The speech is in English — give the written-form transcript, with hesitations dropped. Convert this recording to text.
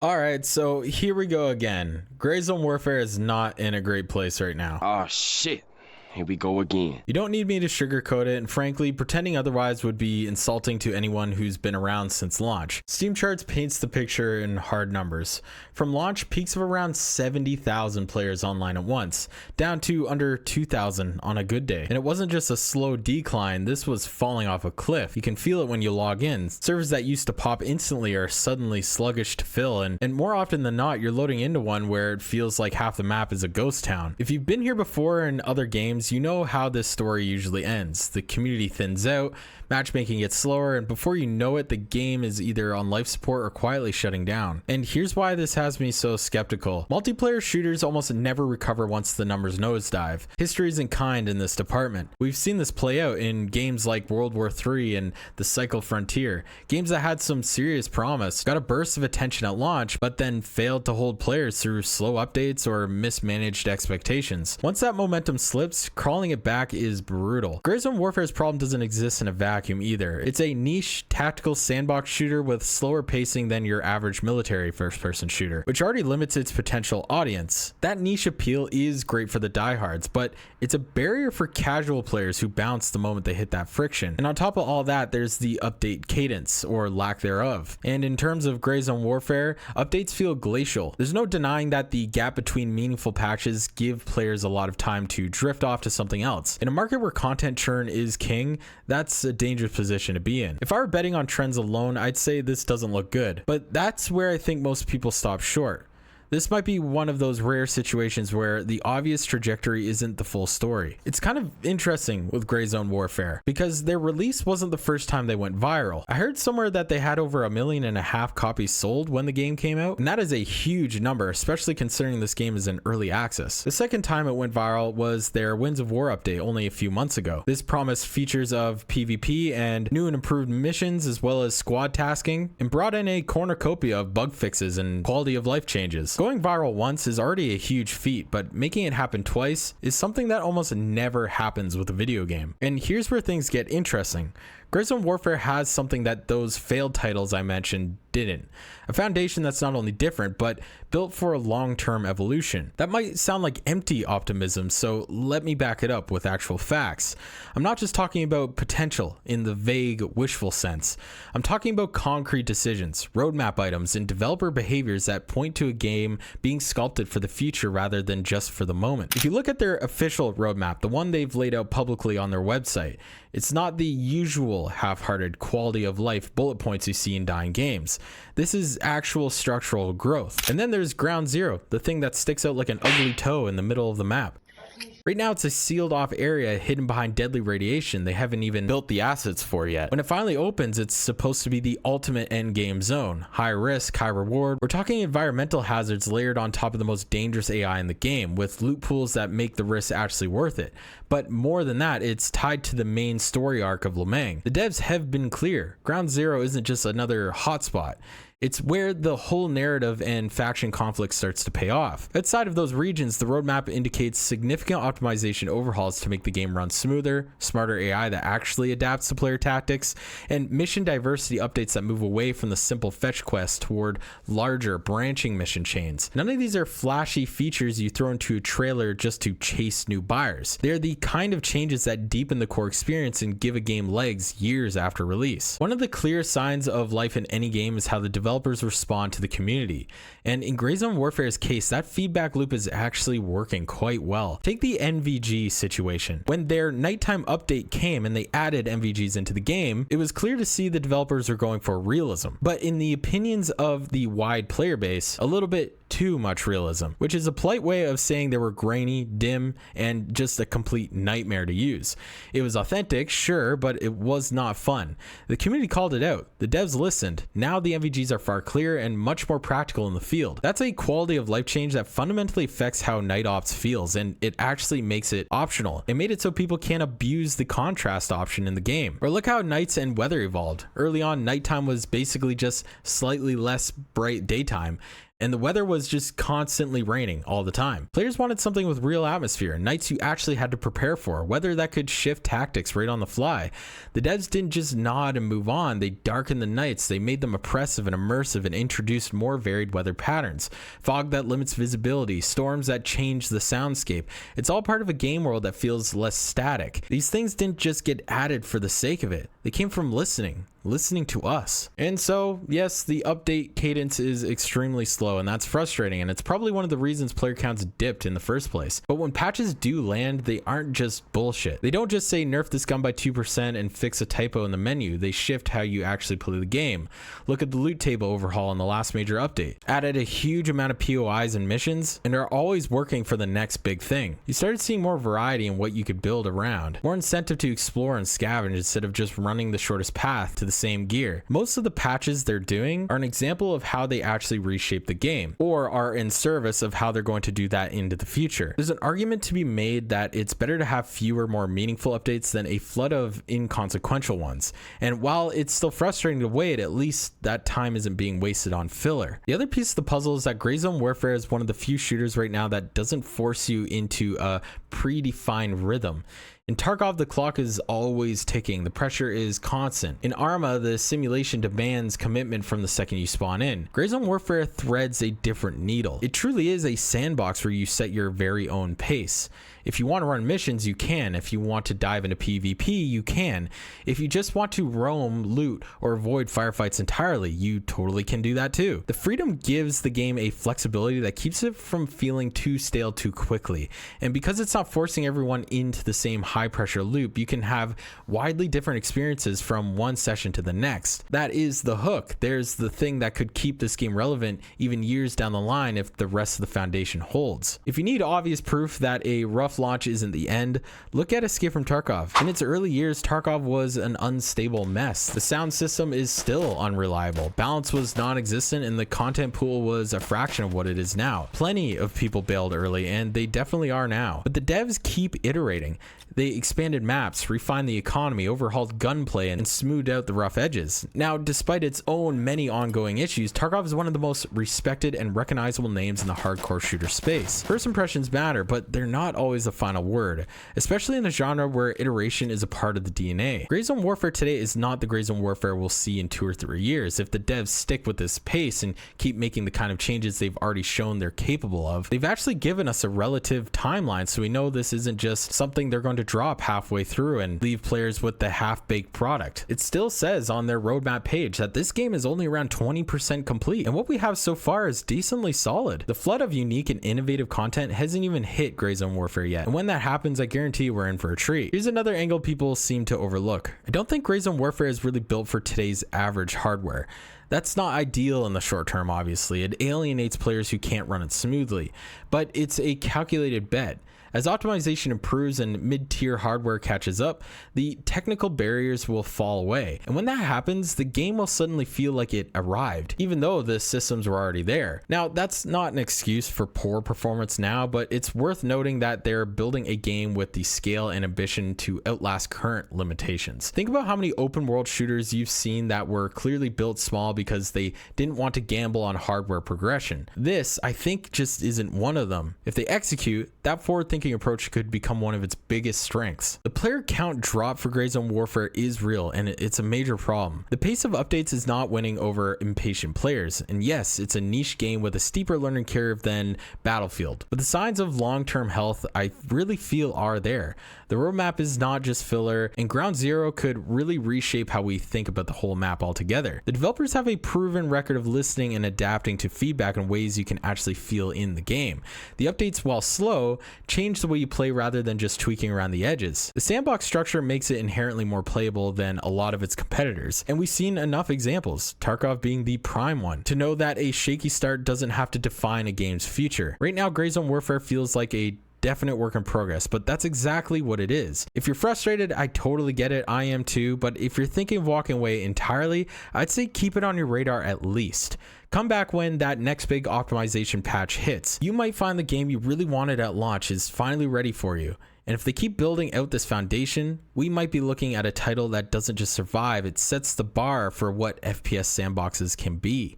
Alright, so here we go again. Gray Zone Warfare is not in a great place right now. Oh shit. Here we go again. You don't need me to sugarcoat it, and frankly, pretending otherwise would be insulting to anyone who's been around since launch. Steam Charts paints the picture in hard numbers. From launch, peaks of around 70,000 players online at once, down to under 2,000 on a good day. And it wasn't just a slow decline, this was falling off a cliff. You can feel it when you log in. Servers that used to pop instantly are suddenly sluggish to fill, and more often than not, you're loading into one where it feels like half the map is a ghost town. If you've been here before in other games, you know how this story usually ends. The community thins out, matchmaking gets slower, and before you know it, the game is either on life support or quietly shutting down. And here's why this has me so skeptical. Multiplayer shooters almost never recover once the numbers nosedive. History isn't kind in this department. We've seen this play out in games like World War III and The Cycle Frontier, games that had some serious promise, got a burst of attention at launch, but then failed to hold players through slow updates or mismanaged expectations. Once that momentum slips, crawling it back is brutal. Gray Zone Warfare's problem doesn't exist in a vacuum either. It's a niche tactical sandbox shooter with slower pacing than your average military first-person shooter, which already limits its potential audience. That niche appeal is great for the diehards, but it's a barrier for casual players who bounce the moment they hit that friction. And on top of all that, there's the update cadence, or lack thereof. And in terms of Gray Zone Warfare, updates feel glacial. There's no denying that the gap between meaningful patches give players a lot of time to drift off to something else. In a market where content churn is king, that's a dangerous position to be in. If I were betting on trends alone, I'd say this doesn't look good, but that's where I think most people stop short. This might be one of those rare situations where the obvious trajectory isn't the full story. It's kind of interesting with Gray Zone Warfare because their release wasn't the first time they went viral. I heard somewhere that they had over 1.5 million copies sold when the game came out, and that is a huge number, especially considering this game is in early access. The second time it went viral was their Winds of War update only a few months ago. This promised features of PvP and new and improved missions as well as squad tasking, and brought in a cornucopia of bug fixes and quality of life changes. Going viral once is already a huge feat, but making it happen twice is something that almost never happens with a video game. And here's where things get interesting. Gray Zone Warfare has something that those failed titles I mentioned didn't. A foundation that's not only different, but built for a long-term evolution. That might sound like empty optimism, so let me back it up with actual facts. I'm not just talking about potential in the vague, wishful sense. I'm talking about concrete decisions, roadmap items, and developer behaviors that point to a game being sculpted for the future rather than just for the moment. If you look at their official roadmap, the one they've laid out publicly on their website, it's not the usual half-hearted quality of life bullet points you see in dying games. This is actual structural growth. And then there's Ground Zero, the thing that sticks out like an ugly toe in the middle of the map. Right now, it's a sealed off area hidden behind deadly radiation they haven't even built the assets for yet. When it finally opens, it's supposed to be the ultimate endgame zone. High risk, high reward. We're talking environmental hazards layered on top of the most dangerous AI in the game, with loot pools that make the risk actually worth it. But more than that, it's tied to the main story arc of Lemang. The devs have been clear. Ground Zero isn't just another hotspot. It's where the whole narrative and faction conflict starts to pay off. Outside of those regions, the roadmap indicates significant optimization overhauls to make the game run smoother, smarter AI that actually adapts to player tactics, and mission diversity updates that move away from the simple fetch quest toward larger branching mission chains. None of these are flashy features you throw into a trailer just to chase new buyers. They're the kind of changes that deepen the core experience and give a game legs years after release. One of the clear signs of life in any game is how the developers respond to the community. And in Gray Zone Warfare's case, that feedback loop is actually working quite well. Take the NVG situation. When their nighttime update came and they added NVGs into the game, it was clear to see the developers are going for realism. But in the opinions of the wide player base, a little bit too much realism, which is a polite way of saying they were grainy, dim, and just a complete nightmare to use. It was authentic, sure, but it was not fun. The community called it out. The devs listened. Now the NVGs are far clearer and much more practical in the field. That's a quality of life change that fundamentally affects how night ops feels, and it actually makes it optional. It made it so people can't abuse the contrast option in the game. Or look how nights and weather evolved. Early on, nighttime was basically just slightly less bright daytime, and the weather was just constantly raining all the time. Players wanted something with real atmosphere, nights you actually had to prepare for, weather that could shift tactics right on the fly. The devs didn't just nod and move on, they darkened the nights, they made them oppressive and immersive and introduced more varied weather patterns. Fog that limits visibility, storms that change the soundscape. It's all part of a game world that feels less static. These things didn't just get added for the sake of it. They came from listening to us. And so, yes, the update cadence is extremely slow, and that's frustrating, and it's probably one of the reasons player counts dipped in the first place. But when patches do land, they aren't just bullshit. They don't just say nerf this gun by 2% and fix a typo in the menu. They shift how you actually play the game. Look at the loot table overhaul in the last major update. Added a huge amount of POIs and missions, and are always working for the next big thing. You started seeing more variety in what you could build around. More incentive to explore and scavenge instead of just running the shortest path to the same gear. Most of the patches they're doing are an example of how they actually reshape the game, or are in service of how they're going to do that into the future. There's an argument to be made that it's better to have fewer, more meaningful updates than a flood of inconsequential ones. And while it's still frustrating to wait, at least that time isn't being wasted on filler. The other piece of the puzzle is that Gray Zone Warfare is one of the few shooters right now that doesn't force you into a predefined rhythm. In Tarkov, the clock is always ticking. The pressure is constant. In Arma, the simulation demands commitment from the second you spawn in. Gray Zone Warfare threads a different needle. It truly is a sandbox where you set your very own pace. If you want to run missions, you can. If you want to dive into PvP, you can. If you just want to roam, loot, or avoid firefights entirely, you totally can do that too. The freedom gives the game a flexibility that keeps it from feeling too stale too quickly. And because it's not forcing everyone into the same high pressure loop, you can have widely different experiences from one session to the next. That is the hook. There's the thing that could keep this game relevant even years down the line if the rest of the foundation holds. If you need obvious proof that a rough launch isn't the end, look at Escape from Tarkov. In its early years, Tarkov was an unstable mess. The sound system is still unreliable. Balance was non-existent, and the content pool was a fraction of what it is now. Plenty of people bailed early, and they definitely are now. But the devs keep iterating. They expanded maps, refined the economy, overhauled gunplay, and smoothed out the rough edges. Now, despite its own many ongoing issues, Tarkov is one of the most respected and recognizable names in the hardcore shooter space. First impressions matter, but they're not always the final word, especially in a genre where iteration is a part of the DNA. Gray Zone Warfare today is not the Gray Zone Warfare we'll see in 2 or 3 years. If the devs stick with this pace and keep making the kind of changes they've already shown they're capable of, they've actually given us a relative timeline, so we know this isn't just something they're going to drop halfway through and leave players with the half-baked product. It still says on their roadmap page that this game is only around 20% complete, and what we have so far is decently solid. The flood of unique and innovative content hasn't even hit Gray Zone Warfare yet, and when that happens, I guarantee we're in for a treat. Here's another angle people seem to overlook. I don't think Gray Zone Warfare is really built for today's average hardware. That's not ideal in the short term, obviously. It alienates players who can't run it smoothly, but it's a calculated bet. As optimization improves and mid-tier hardware catches up, the technical barriers will fall away. And when that happens, the game will suddenly feel like it arrived, even though the systems were already there. Now, that's not an excuse for poor performance now, but it's worth noting that they're building a game with the scale and ambition to outlast current limitations. Think about how many open world shooters you've seen that were clearly built small because they didn't want to gamble on hardware progression. This, I think, just isn't one of them. If they execute, that forward-thinking approach could become one of its biggest strengths. The player count drop for Gray Zone Warfare is real, and it's a major problem. The pace of updates is not winning over impatient players, and yes, it's a niche game with a steeper learning curve than Battlefield, but the signs of long-term health I really feel are there. The roadmap is not just filler, and Ground Zero could really reshape how we think about the whole map altogether. The developers have a proven record of listening and adapting to feedback in ways you can actually feel in the game. The updates, while slow, change the way you play rather than just tweaking around the edges. The sandbox structure makes it inherently more playable than a lot of its competitors, and we've seen enough examples, Tarkov being the prime one, to know that a shaky start doesn't have to define a game's future. Right now, Gray Zone Warfare feels like a definite work in progress, but that's exactly what it is. If you're frustrated, I totally get it. I am too. But if you're thinking of walking away entirely, I'd say keep it on your radar at least. Come back when that next big optimization patch hits. You might find the game you really wanted at launch is finally ready for you. And if they keep building out this foundation, we might be looking at a title that doesn't just survive, it sets the bar for what FPS sandboxes can be.